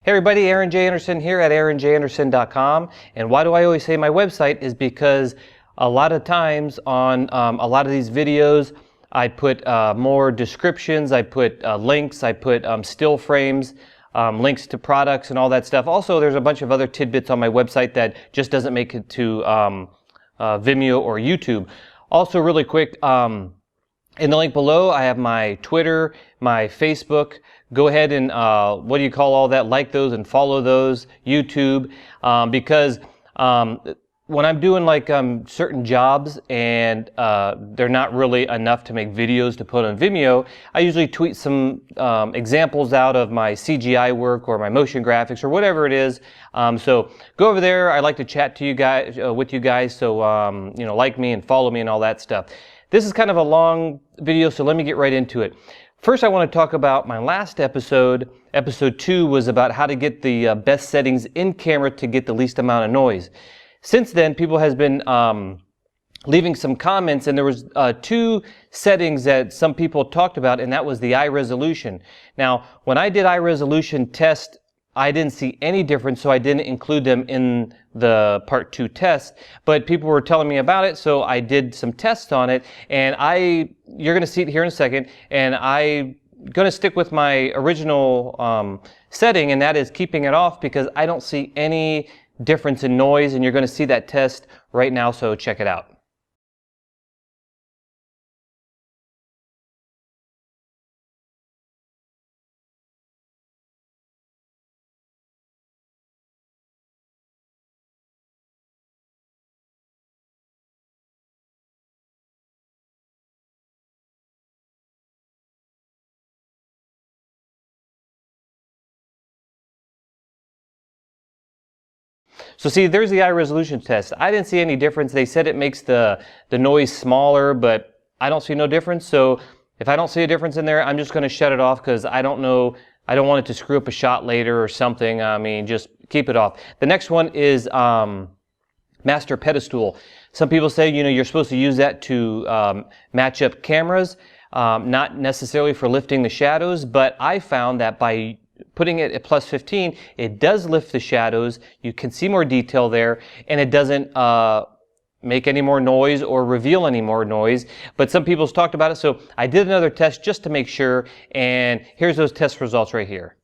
Hey everybody, Aaron J. Anderson here at aaronjanderson.com. And why do I always say my website is because a lot of times on a lot of these videos I put more descriptions, I put links, I put still frames, links to products and all that stuff. Also, there's a bunch of other tidbits on my website that just doesn't make it to Vimeo or YouTube. Also, really quick, in the link below, I have my Twitter, my Facebook. Go ahead and, what do you call all that? Like those and follow those. YouTube. Because when I'm doing like certain jobs and they're not really enough to make videos to put on Vimeo, I usually tweet some examples out of my CGI work or my motion graphics or whatever it is. So go over there. I like to chat to you guys, with you guys. So, you know, like me and follow me and all that stuff. This is kind of a long video, so let me get right into it. First, I want to talk about my last episode. Episode 2 was about how to get the best settings in camera to get the least amount of noise. Since then, people has been leaving some comments, and there was 2 settings that some people talked about, and that was the eye resolution. Now, when I did eye resolution test, I didn't see any difference, so I didn't include them in the part 2 test, but people were telling me about it, so I did some tests on it, and you're going to see it here in a second, and I'm going to stick with my original setting, and that is keeping it off because I don't see any difference in noise, and you're going to see that test right now, so check it out. So see, there's the eye resolution test. I didn't see any difference. They said it makes the noise smaller, but I don't see no difference. So if I don't see a difference in there, I'm just going to shut it off because I don't know, I don't want it to screw up a shot later or something. I mean, just keep it off. The next one is master pedestal. Some people say, you know, you're supposed to use that to match up cameras, not necessarily for lifting the shadows, but I found that by putting it at plus 15, it does lift the shadows. You can see more detail there, and it doesn't make any more noise or reveal any more noise. But some people's talked about it, so I did another test just to make sure, and here's those test results right here.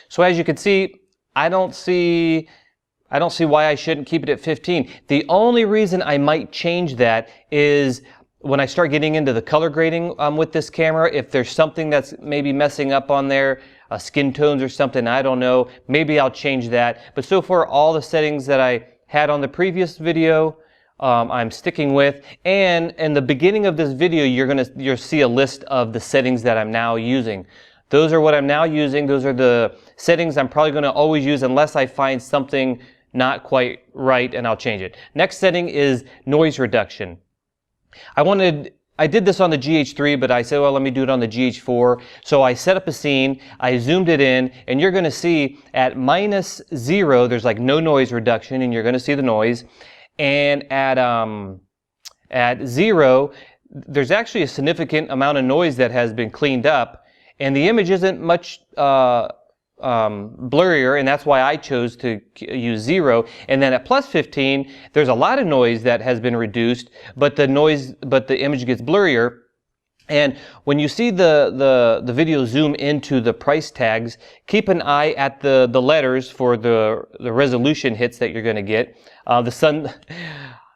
So as you can see, I don't see why I shouldn't keep it at 15. The only reason I might change that is when I start getting into the color grading with this camera. If there's something that's maybe messing up on there, skin tones or something, I don't know, maybe I'll change that. But so far, all the settings that I had on the previous video, I'm sticking with. And in the beginning of this video, you'll see a list of the settings that I'm now using. Those are what I'm now using. Those are the settings I'm probably going to always use unless I find something not quite right, and I'll change it. Next setting is noise reduction. I did this on the GH3, but I said, well, let me do it on the GH4. So I set up a scene, I zoomed it in, and you're going to see at -0, there's like no noise reduction, and you're going to see the noise. And at 0, there's actually a significant amount of noise that has been cleaned up. And the image isn't much blurrier, and that's why I chose to use 0. And then at plus 15, there's a lot of noise that has been reduced, but the image gets blurrier. And when you see the video zoom into the price tags, keep an eye at the letters for the resolution hits that you're going to get.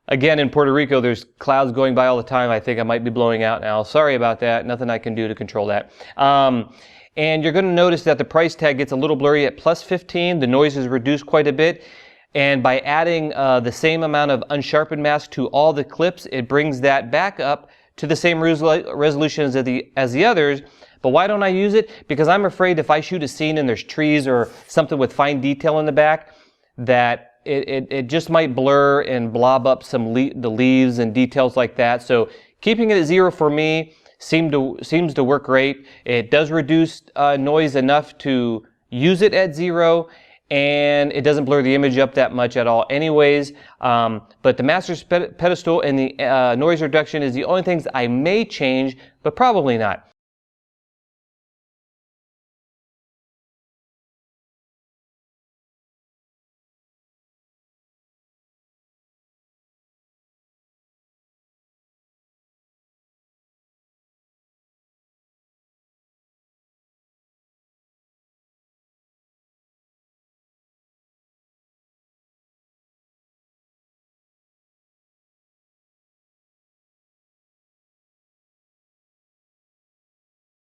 Again, in Puerto Rico, there's clouds going by all the time. I think I might be blowing out now. Sorry about that. Nothing I can do to control that. And you're going to notice that the price tag gets a little blurry at +15. The noise is reduced quite a bit. And by adding the same amount of unsharpened mask to all the clips, it brings that back up to the same resolution as the others. But why don't I use it? Because I'm afraid if I shoot a scene and there's trees or something with fine detail in the back, that it just might blur and blob up the leaves and details like that. So keeping it at 0 for me seems to work great. It does reduce noise enough to use it at 0, and it doesn't blur the image up that much at all anyways. But the master pedestal and the noise reduction is the only things I may change, but probably not.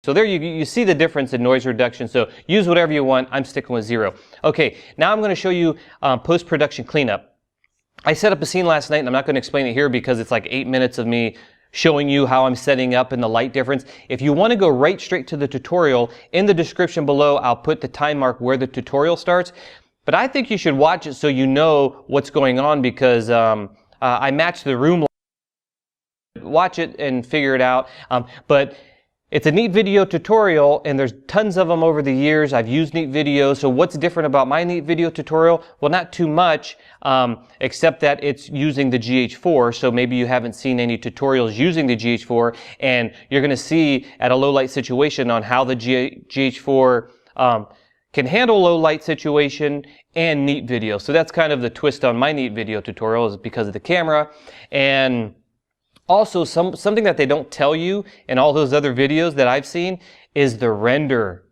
So there you see the difference in noise reduction. So use whatever you want. I'm sticking with 0. Okay, now I'm going to show you post-production cleanup. I set up a scene last night, and I'm not going to explain it here because it's like 8 minutes of me showing you how I'm setting up and the light difference. If you want to go right straight to the tutorial, in the description below, I'll put the time mark where the tutorial starts. But I think you should watch it so you know what's going on, because I matched the room. Watch it and figure it out. But it's a Neat Video tutorial, and there's tons of them over the years. I've used Neat Video, so what's different about my Neat Video tutorial? Well, not too much, except that it's using the GH4, so maybe you haven't seen any tutorials using the GH4, and you're going to see at a low light situation on how the GH4 can handle low light situation and Neat Video. So that's kind of the twist on my Neat Video tutorial, is because of the camera. And also, something that they don't tell you in all those other videos that I've seen is the render.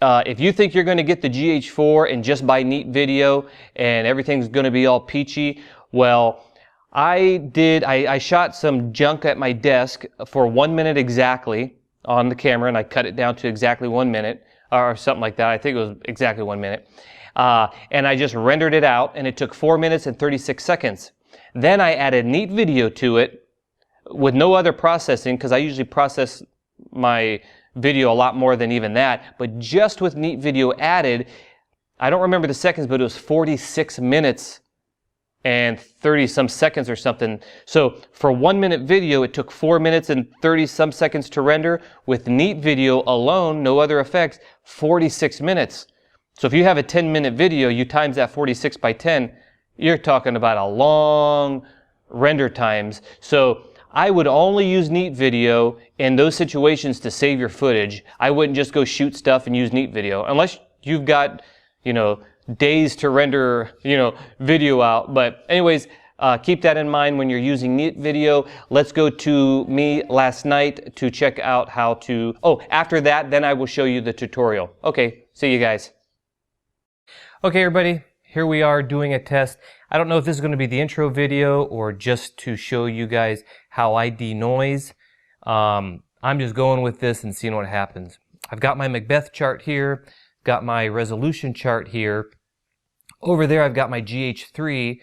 If you think you're going to get the GH4 and just buy Neat Video and everything's going to be all peachy, well, I shot some junk at my desk for 1 minute exactly on the camera, and I cut it down to exactly 1 minute or something like that. I think it was exactly 1 minute. And I just rendered it out, and it took 4 minutes and 36 seconds. Then I added Neat Video to it with no other processing, because I usually process my video a lot more than even that. But just with Neat Video added, I don't remember the seconds, but it was 46 minutes and 30 some seconds or something. So for 1 minute video, it took 4 minutes and 30 some seconds to render. With Neat Video alone, no other effects, 46 minutes. So if you have a 10-minute video, you times that 46 by 10, you're talking about a long render times. So I would only use Neat Video in those situations to save your footage. I wouldn't just go shoot stuff and use Neat Video, unless you've got, days to render, video out. But anyways, keep that in mind when you're using Neat Video. Let's go to me last night to check out how to, after that, then I will show you the tutorial. Okay, see you guys. Okay, everybody. Here we are doing a test. I don't know if this is going to be the intro video or just to show you guys how I denoise. I'm just going with this and seeing what happens. I've got my Macbeth chart here, got my resolution chart here. Over there I've got my GH3.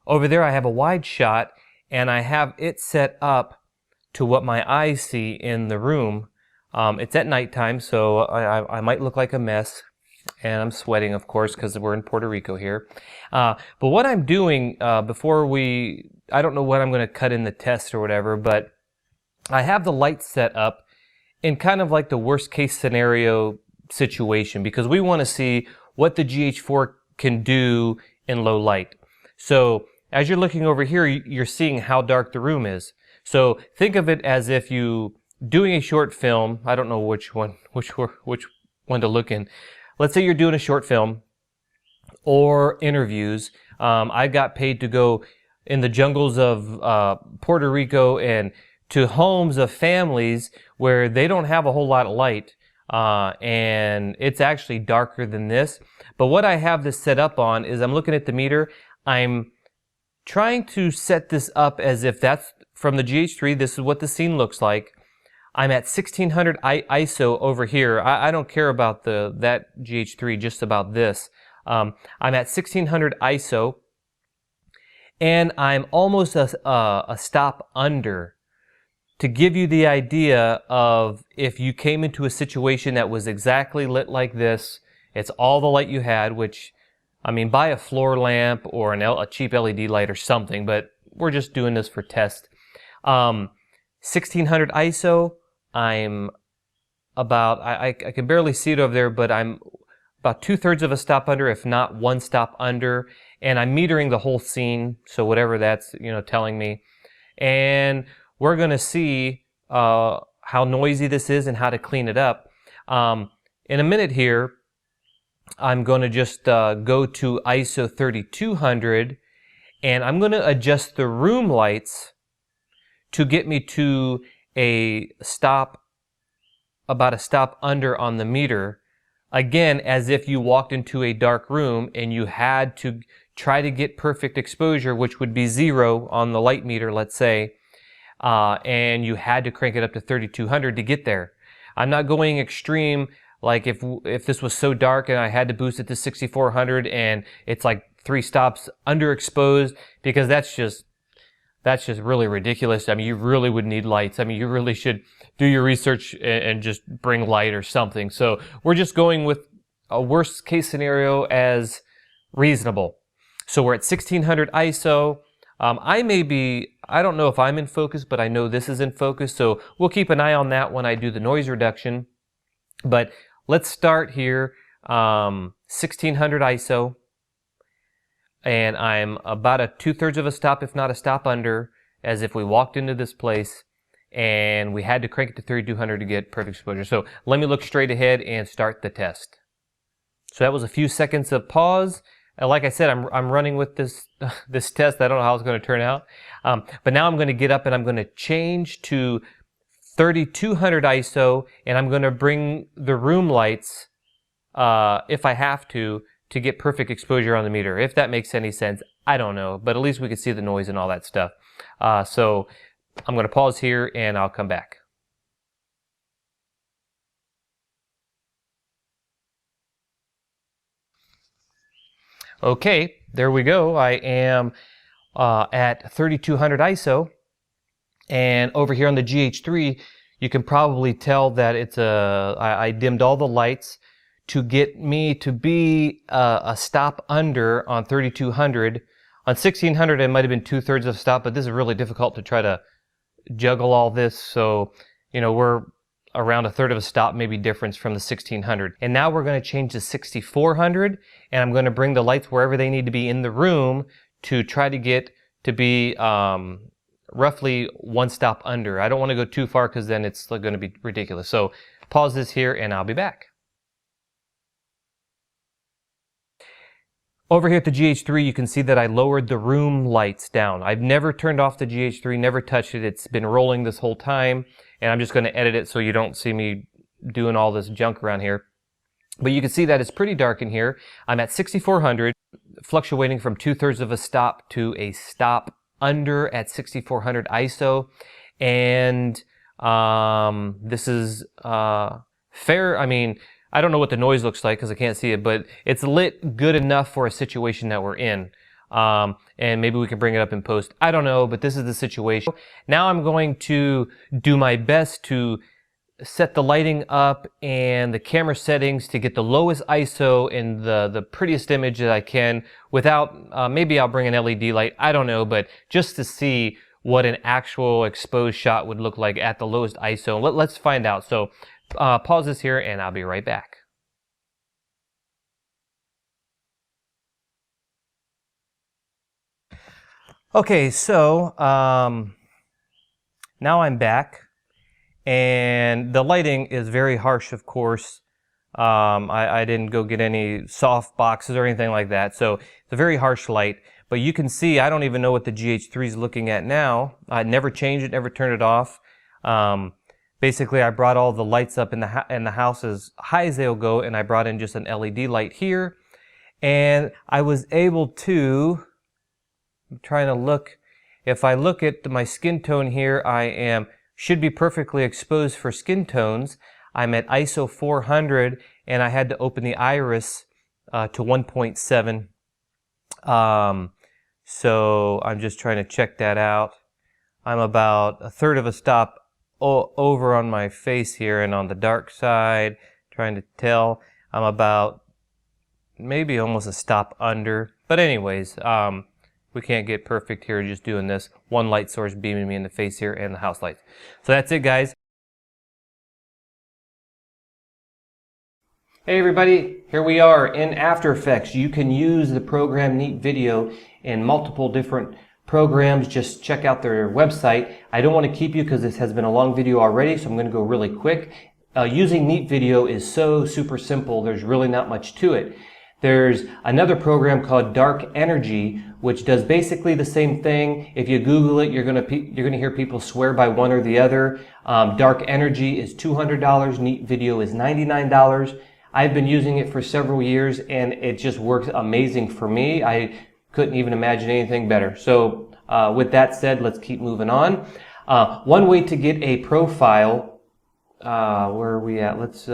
Over there I have a wide shot, and I have it set up to what my eyes see in the room. It's at nighttime, so I might look like a mess. And I'm sweating, of course, because we're in Puerto Rico here. But what I'm doing I don't know what I'm going to cut in the test or whatever, but I have the lights set up in kind of like the worst case scenario situation, because we want to see what the GH4 can do in low light. So as you're looking over here, you're seeing how dark the room is. So think of it as if you doing a short film. I don't know which one to look in. Let's say you're doing a short film or interviews. I got paid to go in the jungles of Puerto Rico and to homes of families where they don't have a whole lot of light, and it's actually darker than this. But what I have this set up on is I'm looking at the meter. I'm trying to set this up as if that's from the GH3, this is what the scene looks like. I'm at 1600 ISO over here. I don't care about that GH3, just about this. I'm at 1600 ISO, and I'm almost a stop under, to give you the idea of if you came into a situation that was exactly lit like this, it's all the light you had, which, I mean, buy a floor lamp or a cheap LED light or something, but we're just doing this for test. 1600 ISO, I'm about, I can barely see it over there, but I'm about 2/3 of a stop under, if not one stop under, and I'm metering the whole scene, so whatever that's, telling me. And we're going to see how noisy this is and how to clean it up. In a minute here, I'm going to just go to ISO 3200, and I'm going to adjust the room lights to get me to a stop, about a stop under on the meter. Again, as if you walked into a dark room and you had to try to get perfect exposure, which would be 0 on the light meter, let's say, and you had to crank it up to 3200 to get there. I'm not going extreme, like if this was so dark and I had to boost it to 6400 and it's like 3 stops underexposed, because that's just really ridiculous. I mean, you really would need lights. I mean, you really should do your research and just bring light or something. So we're just going with a worst case scenario as reasonable. So we're at 1600 ISO. I don't know if I'm in focus, but I know this is in focus. So we'll keep an eye on that when I do the noise reduction. But let's start here, 1600 ISO. And I'm about a 2/3 of a stop, if not a stop under, as if we walked into this place and we had to crank it to 3200 to get perfect exposure. So let me look straight ahead and start the test. So that was a few seconds of pause. Like I said, I'm running with this test. I don't know how it's going to turn out. But now I'm going to get up and I'm going to change to 3200 ISO, and I'm going to bring the room lights, if I have to get perfect exposure on the meter. If that makes any sense, I don't know, but at least we can see the noise and all that stuff. So I'm going to pause here and I'll come back. Okay, there we go. I am at 3200 ISO, and over here on the GH3, you can probably tell that it's I dimmed all the lights to get me to be a stop under on 3200. On 1600, it might have been 2/3 of a stop, but this is really difficult to try to juggle all this. So, we're around 1/3 of a stop, maybe difference from the 1600. And now we're going to change to 6400, and I'm going to bring the lights wherever they need to be in the room to try to get to be roughly 1 stop under. I don't want to go too far because then it's going to be ridiculous. So pause this here and I'll be back. Over here at the GH3, you can see that I lowered the room lights down. I've never turned off the GH3, never touched it. It's been rolling this whole time, and I'm just going to edit it so you don't see me doing all this junk around here. But you can see that it's pretty dark in here. I'm at 6400, fluctuating from 2/3 of a stop to a stop under at 6400 ISO. And this is fair. I mean, I don't know what the noise looks like because I can't see it, but it's lit good enough for a situation that we're in. And maybe we can bring it up in post. I don't know, but this is the situation. Now I'm going to do my best to set the lighting up and the camera settings to get the lowest ISO and the prettiest image that I can without, maybe I'll bring an LED light, I don't know, but just to see what an actual exposed shot would look like at the lowest ISO. Let's find out. So pause this here and I'll be right back. Okay, so now I'm back, and the lighting is very harsh, of course. I didn't go get any soft boxes or anything like that, so it's a very harsh light. But you can see, I don't even know what the GH3 is looking at now. I never changed it, never turned it off. Basically, I brought all the lights up in the house as high as they'll go, and I brought in just an LED light here. And I was able to I'm trying to look. If I look at my skin tone here, should be perfectly exposed for skin tones. I'm at ISO 400, and I had to open the iris to 1.7. So I'm just trying to check that out. I'm about a third of a stop over on my face here, and on the dark side, trying to tell, I'm about maybe almost a stop under. But anyways, we can't get perfect here just doing this. One light source beaming me in the face here and the house lights. So that's it, guys. Hey everybody, here we are in After Effects. You can use the program Neat Video in multiple different programs. Just check out their website. I don't want to keep you because this has been a long video already, so I'm going to go really quick. Using Neat Video is so super simple. There's really not much to it. There's another program called Dark Energy, which does basically the same thing. If you Google it, you're gonna hear people swear by one or the other. Dark Energy is $200. Neat Video is $99. I've been using it for several years, and it just works amazing for me. I couldn't even imagine anything better. So with that said, let's keep moving on. One way to get a profile, where are we at? Let's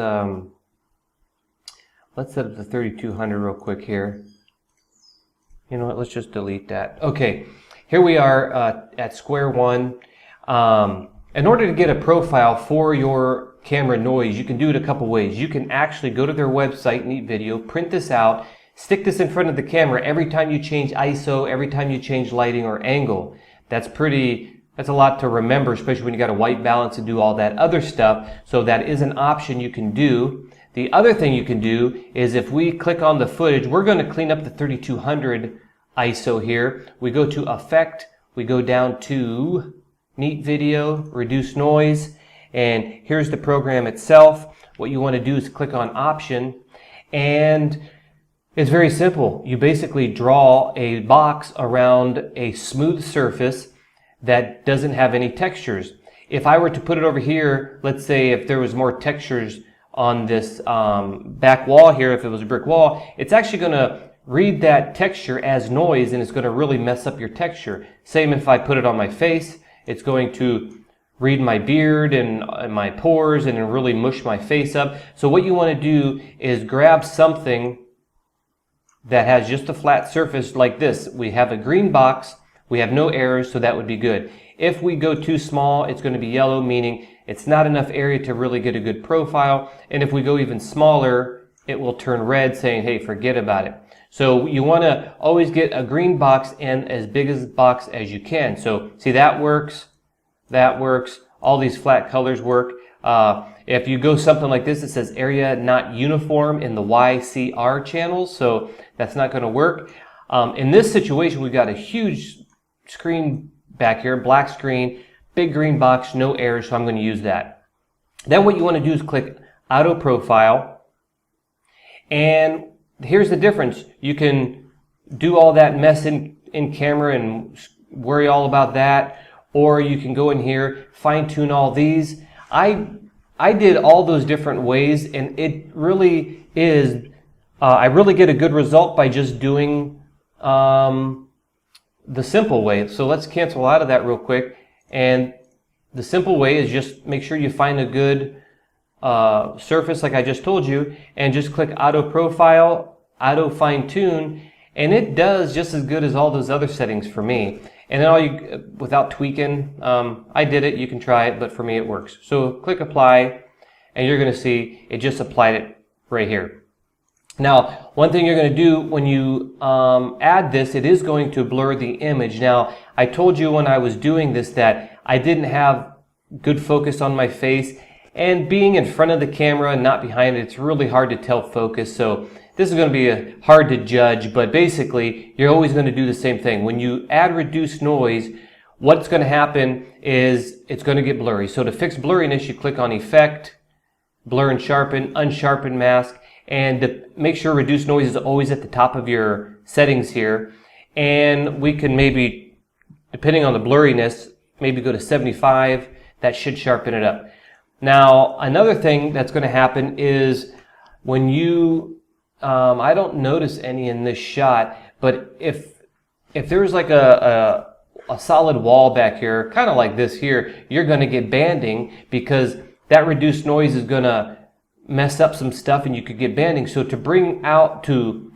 set up the 3200 real quick here. You know what, let's just delete that. Okay, here we are at square one. In order to get a profile for your camera noise, you can do it a couple ways. You can actually go to their website, Neat Video, print this out, stick this in front of the camera every time you change ISO, every time you change lighting or angle. That's a lot to remember, especially when you got a white balance and do all that other stuff. So that is an option you can do. The other thing you can do is if we click on the footage, we're going to clean up the 3200 ISO here. We go to Effect, we go down to Neat Video, Reduce Noise, and here's the program itself. What you want to do is click on Option, and it's very simple. You basically draw a box around a smooth surface that doesn't have any textures. If I were to put it over here, let's say if there was more textures on this back wall here, if it was a brick wall, it's actually going to read that texture as noise, and it's going to really mess up your texture. Same if I put it on my face, it's going to read my beard and my pores and really mush my face up. So what you want to do is grab something that has just a flat surface like this. We have a green box, we have no errors, so that would be good. If we go too small, it's going to be yellow, meaning it's not enough area to really get a good profile. And if we go even smaller, it will turn red, saying, hey, forget about it. So you want to always get a green box and as big a box as you can. So see, that works. That works. All these flat colors work. If you go something like this, it says area not uniform in the YCR channels, so that's not going to work. In this situation, we've got a huge screen back here, black screen, big green box, no errors, so I'm going to use that. Then what you want to do is click Auto Profile, and here's the difference. You can do all that mess in camera and worry all about that, or you can go in here, fine-tune all these. I did all those different ways, and it really is, I really get a good result by just doing the simple way. So let's cancel out of that real quick. And the simple way is just make sure you find a good surface like I just told you, and just click Auto Profile, Auto Fine-Tune, and it does just as good as all those other settings for me. And then without tweaking, I did it, you can try it, but for me it works. So click Apply, and you're going to see it just applied it right here. Now, one thing you're going to do when you add this, it is going to blur the image. Now, I told you when I was doing this that I didn't have good focus on my face, and being in front of the camera and not behind it, it's really hard to tell focus. So this is going to be hard to judge, but basically you're always going to do the same thing. When you add reduced noise, what's going to happen is it's going to get blurry. So to fix blurriness, you click on Effect, Blur and Sharpen, Unsharpen Mask, and to make sure reduced noise is always at the top of your settings here. And we can maybe, depending on the blurriness, maybe go to 75. That should sharpen it up. Now, another thing that's going to happen is when you I don't notice any in this shot, but if if there's like a solid wall back here, kind of like this here, you're going to get banding because that reduced noise is going to mess up some stuff and you could get banding. So to bring out, to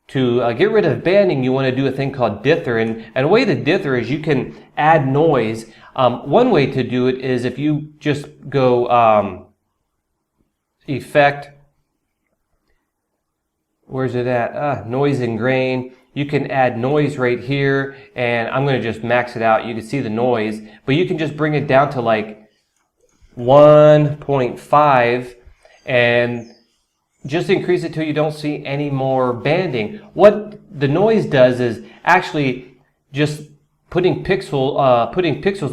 get rid of banding, you want to do a thing called dither. And the way the dither is, you can add noise. One way to do it is if you just go effect, where's it at? Noise and grain. You can add noise right here, and I'm going to just max it out. You can see the noise, but you can just bring it down to like 1.5 and just increase it till you don't see any more banding. What the noise does is actually just putting pixels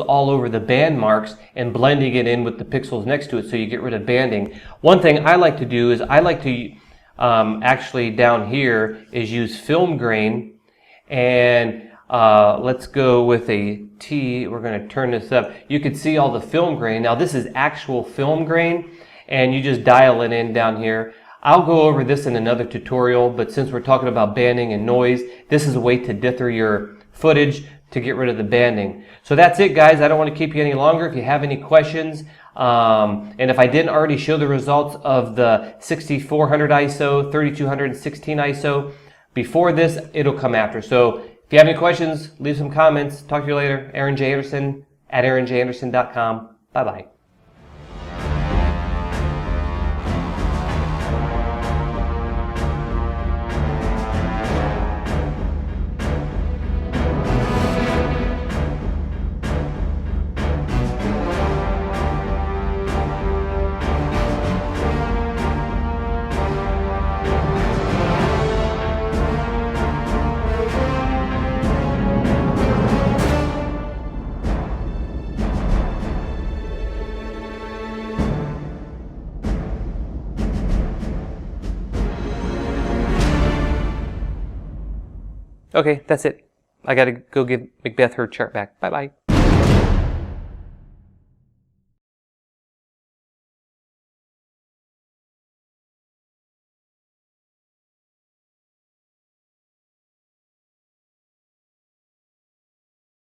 all over the band marks and blending it in with the pixels next to it, so you get rid of banding. One thing I like to do is I like to actually down here is use film grain, and let's go with a T. We're going to turn this up. You can see all the film grain. Now this is actual film grain, and you just dial it in down here. I'll go over this in another tutorial, but since we're talking about banding and noise, this is a way to dither your footage to get rid of the banding. So that's it, guys. I don't want to keep you any longer. If you have any questions, and if I didn't already show the results of the 6400 ISO, 3216 ISO before this, it'll come after. So if you have any questions, leave some comments. Talk to you later. Aaron J. Anderson at aaronjanderson.com. Bye-bye. Okay, that's it. I gotta go give Macbeth her chart back. Bye-bye.